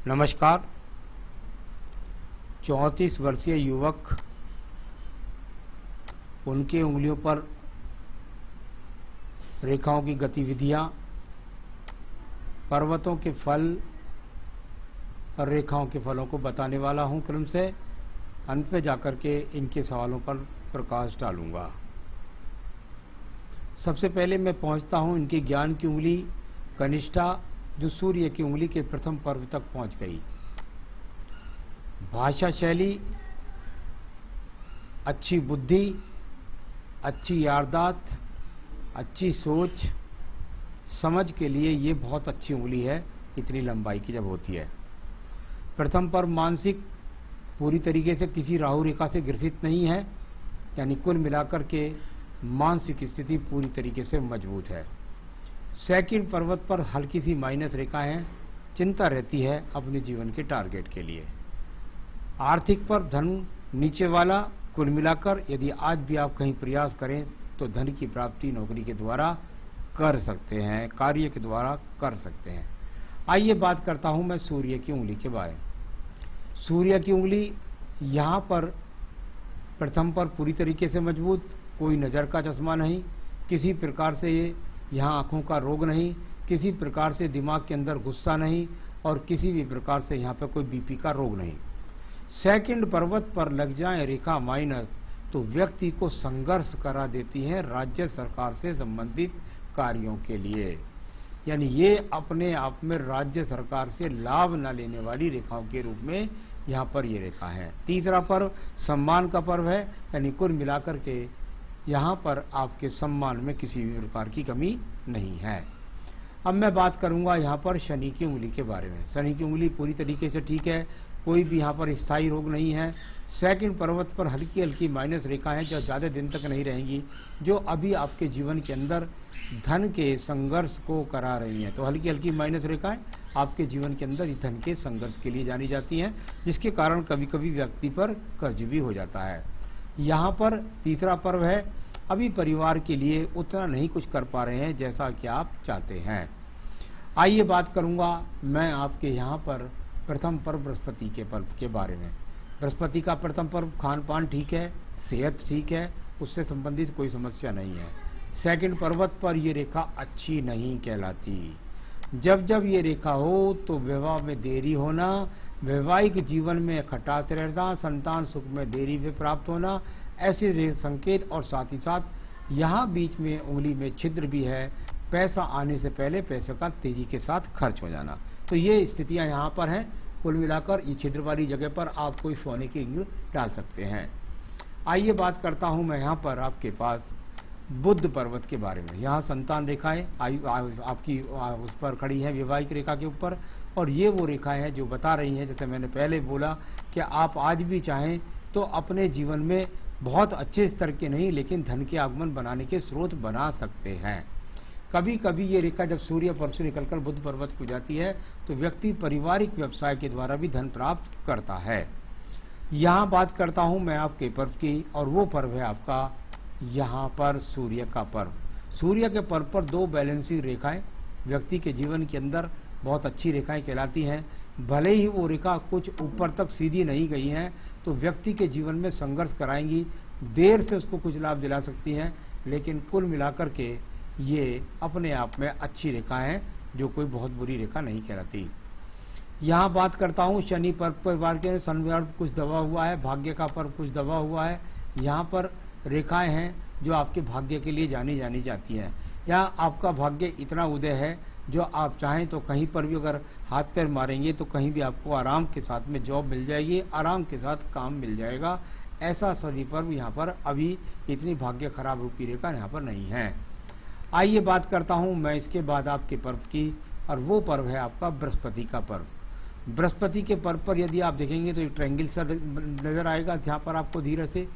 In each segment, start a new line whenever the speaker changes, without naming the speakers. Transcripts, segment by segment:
नमस्कार। 34 वर्षीय युवक, उनके उंगलियों पर रेखाओं की गतिविधियां, पर्वतों के फल और रेखाओं के फलों को बताने वाला हूं। क्रम से अंत में जाकर के इनके सवालों पर प्रकाश डालूंगा। सबसे पहले मैं पहुंचता हूं इनके ज्ञान की उंगली कनिष्ठा, जो सूर्य की उंगली के प्रथम पर्व तक पहुंच गई। भाषा शैली, अच्छी बुद्धि, अच्छी याददाश्त, अच्छी सोच, समझ के लिए ये बहुत अच्छी उंगली है, इतनी लंबाई की जब होती है। प्रथम पर्व मानसिक, पूरी तरीके से किसी राहु रेखा से ग्रसित नहीं है, यानी कुल मिलाकर के मानसिक स्थिति पूरी तरीके से मजबूत है। सेकंड पर्वत पर हल्की सी माइनस रेखा है, चिंता रहती है अपने जीवन के टारगेट के लिए। आर्थिक पर धन नीचे वाला, कुल मिलाकर यदि आज भी आप कहीं प्रयास करें तो धन की प्राप्ति नौकरी के द्वारा कर सकते हैं, कार्य के द्वारा कर सकते हैं। आइए बात करता हूं मैं सूर्य की उंगली के बारे में। सूर्य की उंगली यहाँ पर प्रथम पर पूरी तरीके से मजबूत, कोई नज़र का चश्मा नहीं, किसी प्रकार से ये यहाँ आँखों का रोग नहीं, किसी प्रकार से दिमाग के अंदर गुस्सा नहीं और किसी भी प्रकार से यहाँ पर कोई बीपी का रोग नहीं। सेकंड पर्वत पर लग जाए रेखा माइनस तो व्यक्ति को संघर्ष करा देती है राज्य सरकार से संबंधित कार्यों के लिए, यानी ये अपने आप में राज्य सरकार से लाभ न लेने वाली रेखाओं के रूप में यहाँ पर ये रेखा है। तीसरा पर्व सम्मान का पर्व है, यानी कुल मिलाकर के यहाँ पर आपके सम्मान में किसी भी प्रकार की कमी नहीं है। अब मैं बात करूँगा यहाँ पर शनि की उंगली के बारे में। शनि की उंगली पूरी तरीके से ठीक है, कोई भी यहाँ पर स्थायी रोग नहीं है। सेकंड पर्वत पर हल्की हल्की माइनस रेखा है जो ज़्यादा दिन तक नहीं रहेंगी, जो अभी आपके जीवन के अंदर धन के संघर्ष को करा रही हैं। तो हल्की हल्की माइनस रेखाएं आपके जीवन के अंदर धन के संघर्ष के लिए जानी जाती हैं, जिसके कारण कभी कभी व्यक्ति पर कर्ज भी हो जाता है। यहाँ पर तीसरा पर्व है, अभी परिवार के लिए उतना नहीं कुछ कर पा रहे हैं जैसा कि आप चाहते हैं। आइए बात करूँगा मैं आपके यहाँ पर प्रथम पर्व बृहस्पति के पर्व के बारे में। बृहस्पति का प्रथम पर्व खान पान ठीक है, सेहत ठीक है, उससे संबंधित कोई समस्या नहीं है। सेकंड पर्वत पर ये रेखा अच्छी नहीं कहलाती। जब जब ये रेखा हो तो विवाह में देरी होना, वैवाहिक जीवन में खटास रहना, संतान सुख में देरी में प्राप्त होना, ऐसे संकेत। और साथ ही साथ यहाँ बीच में उंगली में छिद्र भी है, पैसा आने से पहले पैसे का तेजी के साथ खर्च हो जाना। तो ये स्थितियाँ यहाँ पर हैं। कुल मिलाकर ये छिद्र वाली जगह पर आप कोई सोने की रिंग डाल सकते हैं। आइए बात करता हूँ मैं यहाँ पर आपके पास बुध पर्वत के बारे में। यहाँ संतान रेखाएं आपकी उस पर खड़ी है, वैवाहिक रेखा के ऊपर, और ये वो रेखाएं हैं जो बता रही हैं, जैसे मैंने पहले बोला कि आप आज भी चाहें तो अपने जीवन में बहुत अच्छे स्तर के नहीं लेकिन धन के आगमन बनाने के स्रोत बना सकते हैं। कभी कभी ये रेखा जब सूर्य पर्व से निकलकर बुध पर्वत को जाती है तो व्यक्ति पारिवारिक व्यवसाय के द्वारा भी धन प्राप्त करता है। यहाँ बात करता हूँ मैं आपके पर्व की, और वो पर्व है आपका यहाँ पर सूर्य का पर्व। सूर्य के पर्व पर दो बैलेंसिंग रेखाएं व्यक्ति के जीवन के अंदर बहुत अच्छी रेखाएं कहलाती हैं। भले ही वो रेखा कुछ ऊपर तक सीधी नहीं गई हैं तो व्यक्ति के जीवन में संघर्ष कराएंगी, देर से उसको कुछ लाभ दिला सकती हैं, लेकिन कुल मिलाकर के ये अपने आप में अच्छी रेखा है, जो कोई बहुत बुरी रेखा नहीं कहलाती। यहाँ बात करता हूँ शनि पर्व परिवार के। शनि पर्व कुछ दबा हुआ है, भाग्य का पर्व कुछ दबा हुआ है। यहाँ पर रेखाएं हैं जो आपके भाग्य के लिए जानी जाती हैं। यहाँ आपका भाग्य इतना उदय है जो आप चाहें तो कहीं पर भी अगर हाथ पैर मारेंगे तो कहीं भी आपको आराम के साथ में जॉब मिल जाएगी, आराम के साथ काम मिल जाएगा। ऐसा शनि पर्व यहाँ पर अभी इतनी भाग्य खराब रूपी रेखा यहाँ पर नहीं है। आइए बात करता हूँ मैं इसके बाद आपके पर्व की, और वो पर्व है आपका बृहस्पति का पर्व। बृहस्पति के पर्व पर यदि आप देखेंगे तो एक ट्रायंगल सा नज़र आएगा जहाँ पर आपको धीरे से,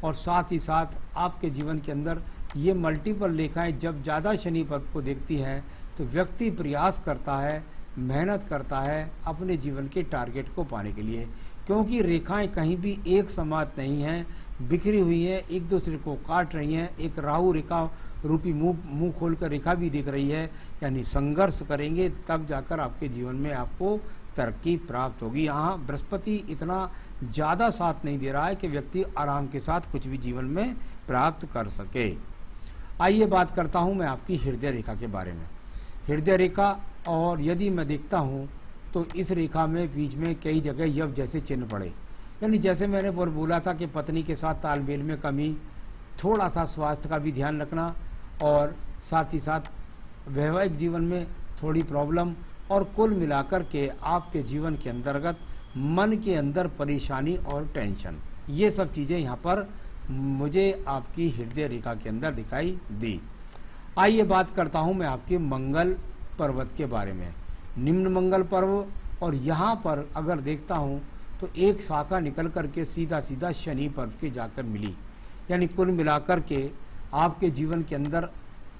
और साथ ही साथ आपके जीवन के अंदर ये मल्टीपल रेखाएं जब ज़्यादा शनि पर्व को देखती हैं तो व्यक्ति प्रयास करता है, मेहनत करता है अपने जीवन के टारगेट को पाने के लिए, क्योंकि रेखाएं कहीं भी एक समान नहीं हैं, बिखरी हुई है, एक दूसरे को काट रही हैं। एक राहु रेखा रूपी मुंह खोलकर रेखा भी दिख रही है, यानी संघर्ष करेंगे तब जाकर आपके जीवन में आपको तरक्की प्राप्त होगी। यहाँ बृहस्पति इतना ज़्यादा साथ नहीं दे रहा है कि व्यक्ति आराम के साथ कुछ भी जीवन में प्राप्त कर सके। आइए बात करता हूँ मैं आपकी हृदय रेखा के बारे में। हृदय रेखा, और यदि मैं देखता हूँ तो इस रेखा में बीच में कई जगह यव जैसे चिन्ह पड़े, यानी जैसे मैंने बोला था कि पत्नी के साथ तालमेल में कमी, थोड़ा सा स्वास्थ्य का भी ध्यान रखना, और साथ ही साथ वैवाहिक जीवन में थोड़ी प्रॉब्लम, और कुल मिलाकर के आपके जीवन के अंतर्गत मन के अंदर परेशानी और टेंशन, ये सब चीज़ें यहाँ पर मुझे आपकी हृदय रेखा के अंदर दिखाई दी। आइए बात करता हूँ मैं आपके मंगल पर्वत के बारे में। निम्न मंगल पर्व, और यहाँ पर अगर देखता हूँ तो एक शाखा निकल करके सीधा सीधा शनि पर्व के जाकर मिली, यानी कुल मिलाकर के आपके जीवन के अंदर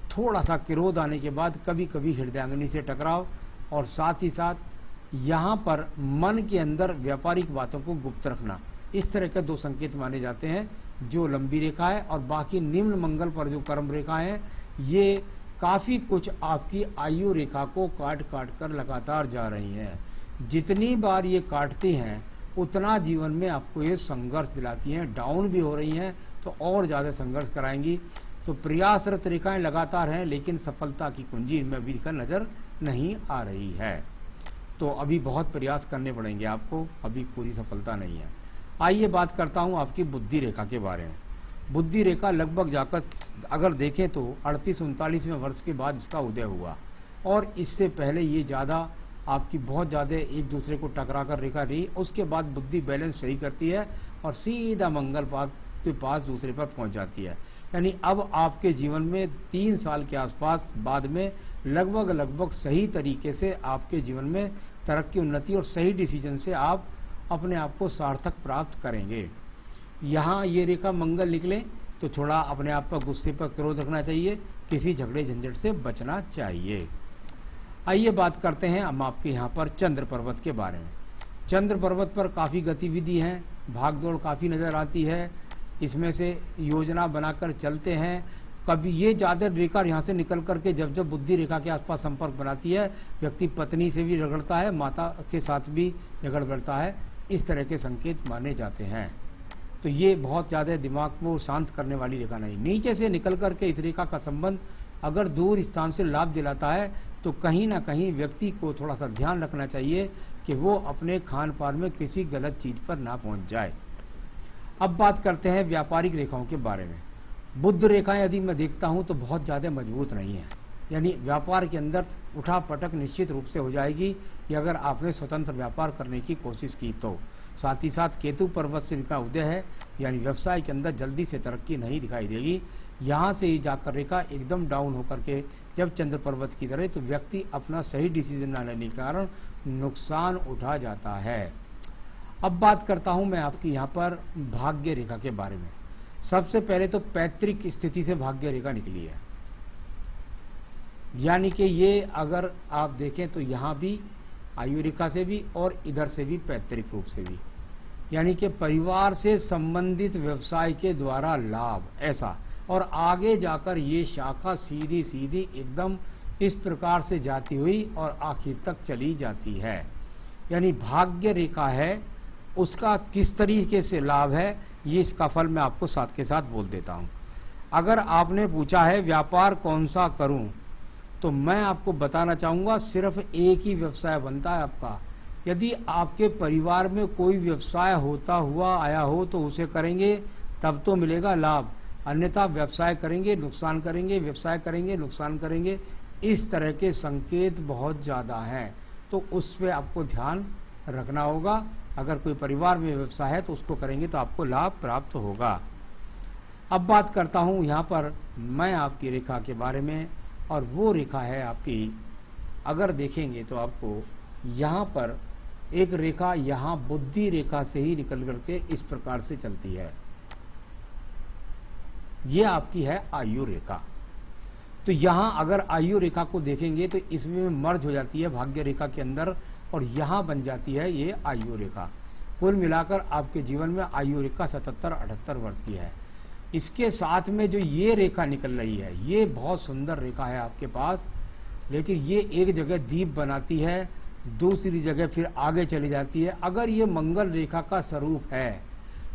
थोड़ा सा क्रोध आने के बाद कभी कभी हृदयांगिनी से टकराव, और साथ ही साथ यहाँ पर मन के अंदर व्यापारिक बातों को गुप्त रखना, इस तरह के दो संकेत माने जाते हैं जो लंबी रेखा है। और बाकी निम्न मंगल पर जो कर्म रेखा है, ये काफ़ी कुछ आपकी आयु रेखा को काट काट कर लगातार जा रही हैं। जितनी बार ये काटती हैं उतना जीवन में आपको ये संघर्ष दिलाती हैं, डाउन भी हो रही हैं तो और ज़्यादा संघर्ष कराएंगी। तो प्रयासरत रेखाएं लगातार हैं, लेकिन सफलता की कुंजी इनमें अभी दिखकर नज़र नहीं आ रही है। तो अभी बहुत प्रयास करने पड़ेंगे आपको, अभी पूरी सफलता नहीं है। आइए बात करता हूँ आपकी बुद्धि रेखा के बारे में। बुद्धि रेखा लगभग जाकर अगर देखें तो 38-39वें वर्ष के बाद इसका उदय हुआ, और इससे पहले ये ज़्यादा आपकी बहुत ज़्यादा एक दूसरे को टकरा कर रेखा रही। उसके बाद बुद्धि बैलेंस सही करती है और सीधा मंगल के पास दूसरे पर पहुंच जाती है। यानी अब आपके जीवन में 3 साल के आसपास बाद में लगभग सही तरीके से आपके जीवन में तरक्की, उन्नति और सही डिसीजन से आप अपने आप को सार्थक प्राप्त करेंगे। यहाँ ये रेखा मंगल निकले तो थोड़ा अपने आप पर गुस्से पर क्रोध रखना चाहिए, किसी झगड़े झंझट से बचना चाहिए। आइए बात करते हैं हम आपके यहाँ पर चंद्र पर्वत के बारे में। चंद्र पर्वत पर काफ़ी गतिविधि है, भागदौड़ काफ़ी नज़र आती है। इसमें से योजना बनाकर चलते हैं। कभी ये ज़्यादा रेखा यहाँ से निकल करके जब बुद्धि रेखा के आसपास संपर्क बनाती है, व्यक्ति पत्नी से भी झगड़ता है, माता के साथ भी झगड़ बढ़ता है, इस तरह के संकेत माने जाते हैं। तो ये बहुत ज़्यादा दिमाग को शांत करने वाली रेखा नहीं। नीचे से निकल करके इस रेखा का संबंध अगर दूर स्थान से लाभ दिलाता है तो कहीं ना कहीं व्यक्ति को थोड़ा सा ध्यान रखना चाहिए कि वो अपने खान पान में किसी गलत चीज़ पर ना पहुंच जाए। अब बात करते हैं व्यापारिक रेखाओं के बारे में। बुध रेखाएं यदि मैं देखता हूं तो बहुत ज़्यादा मजबूत नहीं है, यानी व्यापार के अंदर उठा पटक निश्चित रूप से हो जाएगी कि अगर आपने स्वतंत्र व्यापार करने की कोशिश की तो। साथ ही साथ केतु पर्वत से इनका उदय है, यानी व्यवसाय के अंदर जल्दी से तरक्की नहीं दिखाई देगी। यहाँ से ही जाकर रेखा एकदम डाउन होकर के जब चंद्र पर्वत की तरह, तो व्यक्ति अपना सही डिसीजन न लेने के कारण नुकसान उठा जाता है। अब बात करता हूँ मैं आपकी यहाँ पर भाग्य रेखा के बारे में। सबसे पहले तो पैतृक स्थिति से भाग्य रेखा निकली है, यानी कि ये अगर आप देखें तो यहाँ भी आयु रेखा से भी और इधर से भी पैतृक रूप से भी, यानी कि परिवार से संबंधित व्यवसाय के द्वारा लाभ ऐसा, और आगे जाकर ये शाखा सीधी सीधी एकदम इस प्रकार से जाती हुई और आखिर तक चली जाती है। यानी भाग्य रेखा है, उसका किस तरीके से लाभ है ये इसका फल मैं आपको साथ के साथ बोल देता हूँ। अगर आपने पूछा है व्यापार कौन सा करूँ, तो मैं आपको बताना चाहूँगा सिर्फ एक ही व्यवसाय बनता है आपका। यदि आपके परिवार में कोई व्यवसाय होता हुआ आया हो तो उसे करेंगे तब तो मिलेगा लाभ, अन्यथा व्यवसाय करेंगे नुकसान करेंगे, व्यवसाय करेंगे नुकसान करेंगे, इस तरह के संकेत बहुत ज़्यादा हैं। तो उस पर आपको ध्यान रखना होगा। अगर कोई परिवार में व्यवसाय है तो उसको करेंगे तो आपको लाभ प्राप्त होगा। अब बात करता हूँ यहाँ पर मैं आपकी रेखा के बारे में, और वो रेखा है आपकी, अगर देखेंगे तो आपको यहाँ पर एक रेखा यहाँ बुद्धि रेखा से ही निकल करके इस प्रकार से चलती है। ये आपकी है आयु रेखा। तो यहाँ अगर आयु रेखा को देखेंगे तो इसमें मर्ज हो जाती है भाग्य रेखा के अंदर, और यहाँ बन जाती है ये आयु रेखा। कुल मिलाकर आपके जीवन में आयु रेखा 77-78 वर्ष की है। इसके साथ में जो ये रेखा निकल रही है ये बहुत सुंदर रेखा है आपके पास, लेकिन ये एक जगह दीप बनाती है दूसरी जगह फिर आगे चली जाती है। अगर ये मंगल रेखा का स्वरूप है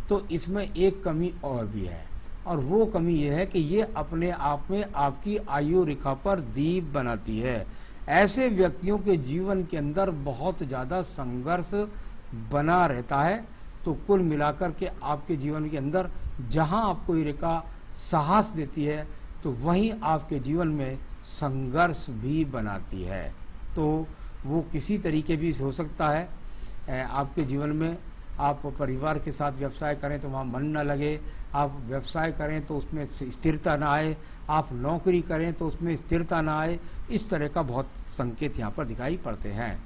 तो इसमें एक कमी और भी है, और वो कमी ये है कि ये अपने आप में आपकी आयु रेखा पर दीप बनाती है। ऐसे व्यक्तियों के जीवन के अंदर बहुत ज़्यादा संघर्ष बना रहता है। तो कुल मिलाकर के आपके जीवन के अंदर जहां आपको ये रेखा साहस देती है तो वहीं आपके जीवन में संघर्ष भी बनाती है। तो वो किसी तरीके भी हो सकता है। आपके जीवन में आप परिवार के साथ व्यवसाय करें तो वहाँ मन न लगे, आप व्यवसाय करें तो उसमें स्थिरता ना आए, आप नौकरी करें तो उसमें स्थिरता ना आए। इस तरह का बहुत संकेत यहाँ पर दिखाई पड़ते हैं।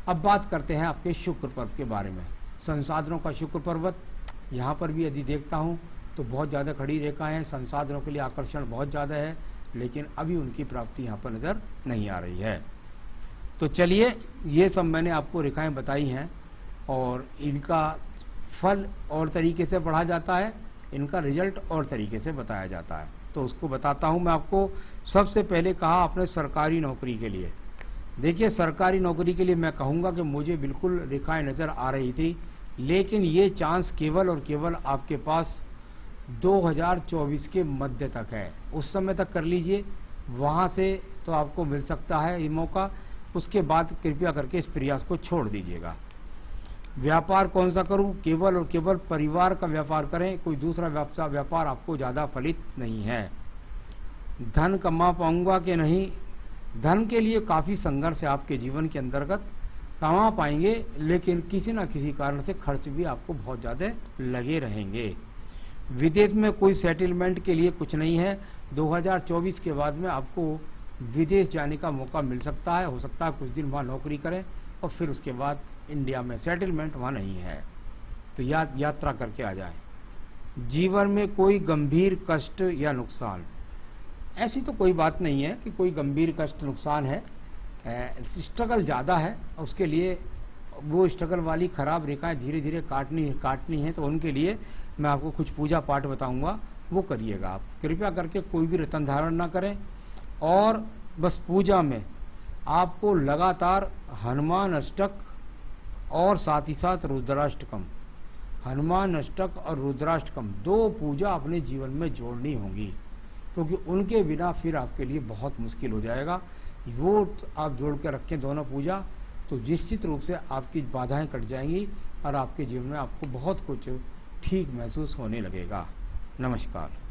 अब बात करते हैं आपके शुक्र पर्व के बारे में। संसाधनों का शुक्र पर्वत यहाँ पर भी यदि देखता हूँ तो बहुत ज़्यादा खड़ी रेखाएं हैं, संसाधनों के लिए आकर्षण बहुत ज़्यादा है, लेकिन अभी उनकी प्राप्ति यहाँ पर नज़र नहीं आ रही है। तो चलिए, ये सब मैंने आपको रेखाएं बताई हैं और इनका फल और तरीके से पढ़ा जाता है, इनका रिजल्ट और तरीके से बताया जाता है। तो उसको बताता हूँ मैं आपको। सबसे पहले कहा आपने सरकारी नौकरी के लिए। देखिए, सरकारी नौकरी के लिए मैं कहूँगा कि मुझे बिल्कुल रेखाएं नज़र आ रही थी, लेकिन ये चांस केवल और केवल आपके पास 2024 के मध्य तक है। उस समय तक कर लीजिए, वहाँ से तो आपको मिल सकता है ये मौका। उसके बाद कृपया करके इस प्रयास को छोड़ दीजिएगा। व्यापार कौन सा करूं? केवल और केवल परिवार का व्यापार करें, कोई दूसरा व्यापार आपको ज़्यादा फलित नहीं है। धन कमा पाऊंगा कि नहीं? धन के लिए काफ़ी संघर्ष है आपके जीवन के अंतर्गत, कमा पाएंगे लेकिन किसी न किसी कारण से खर्च भी आपको बहुत ज़्यादा लगे रहेंगे। विदेश में कोई सेटलमेंट के लिए कुछ नहीं है। 2024 के बाद में आपको विदेश जाने का मौका मिल सकता है। हो सकता है कुछ दिन वहाँ नौकरी करें और फिर उसके बाद इंडिया में सेटलमेंट वहाँ नहीं है, तो यात्रा करके आ जाएं। जीवन में कोई गंभीर कष्ट या नुकसान, ऐसी तो कोई बात नहीं है कि कोई गंभीर कष्ट नुकसान है। स्ट्रगल ज़्यादा है, उसके लिए वो स्ट्रगल वाली ख़राब रेखाएं धीरे धीरे काटनी है। तो उनके लिए मैं आपको कुछ पूजा पाठ बताऊंगा, वो करिएगा आप। कृपया करके कोई भी रतन धारण ना करें, और बस पूजा में आपको लगातार हनुमान अष्टक और साथ ही साथ रुद्राष्टकम, हनुमान अष्टक और रुद्राष्टकम 2 पूजा अपने जीवन में जोड़नी होंगी, क्योंकि उनके बिना फिर आपके लिए बहुत मुश्किल हो जाएगा। वो आप जोड़ के रखें दोनों पूजा, तो निश्चित रूप से आपकी बाधाएं कट जाएंगी और आपके जीवन में आपको बहुत कुछ ठीक महसूस होने लगेगा। नमस्कार।